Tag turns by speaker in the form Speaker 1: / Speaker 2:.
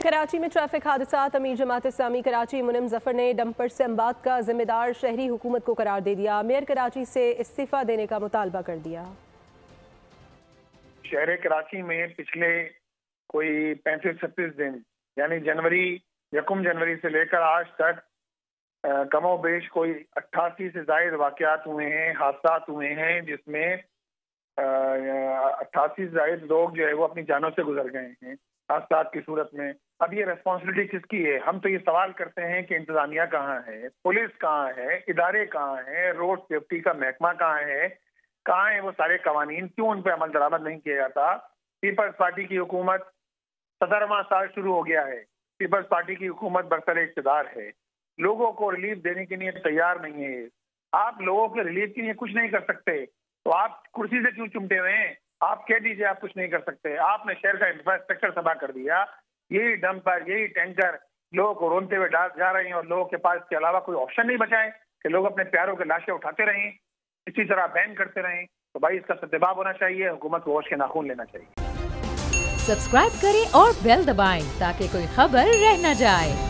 Speaker 1: कराची में ट्रैफिक हादसात। अमीर जमात इस्लामी कराची मुनिम जफर ने डंपर से अम्बात का जिम्मेदार शहरी हुकूमत को करार दे दिया। मेयर कराची से इस्तीफा देने का मुतालबा कर दिया।
Speaker 2: शहर कराची में पिछले कोई 35-36 दिन यानी यकम जनवरी से लेकर आज तक कमो बेश कोई 88 से ज़ायद वाक़यात हुए हैं, हादसात हुए हैं, जिसमें 88 से ज़ायद लोग जो है वो अपनी जानों से गुजर गए हैं हादसात की सूरत में। अब ये रेस्पॉन्सिबिलिटी किसकी है? हम तो ये सवाल करते हैं कि इंतजामिया कहाँ है, पुलिस कहाँ है, इदारे कहाँ है, रोड सेफ्टी का महकमा कहाँ है वो सारे कवानीन, क्यों उन पर अमल दरामद नहीं किया जाता? पीपल्स पार्टी की हुकूमत 17वां साल शुरू हो गया है। पीपल्स पार्टी की हुकूमत बरसर इक़्तिदार है, लोगों को रिलीफ देने के लिए तैयार नहीं है। आप लोगों के रिलीफ के लिए कुछ नहीं कर सकते तो आप कुर्सी से क्यों चिमटे हुए हैं? आप कह दीजिए आप कुछ नहीं कर सकते। आपने शहर का इंफ्रास्ट्रक्चर तबाह कर दिया। यही डंपर, यही टैंकर लोगों को रोनते हुए जा रहे हैं और लोगों के पास इसके अलावा कोई ऑप्शन नहीं बचा है कि लोग अपने प्यारों के लाशें उठाते रहें, इसी तरह बैन करते रहें। तो भाई इसका सत्याबाब होना चाहिए, हुकूमत को होश के नाखून लेना चाहिए।
Speaker 3: सब्सक्राइब करें और बेल दबाएं ताकि कोई खबर रह न जाए।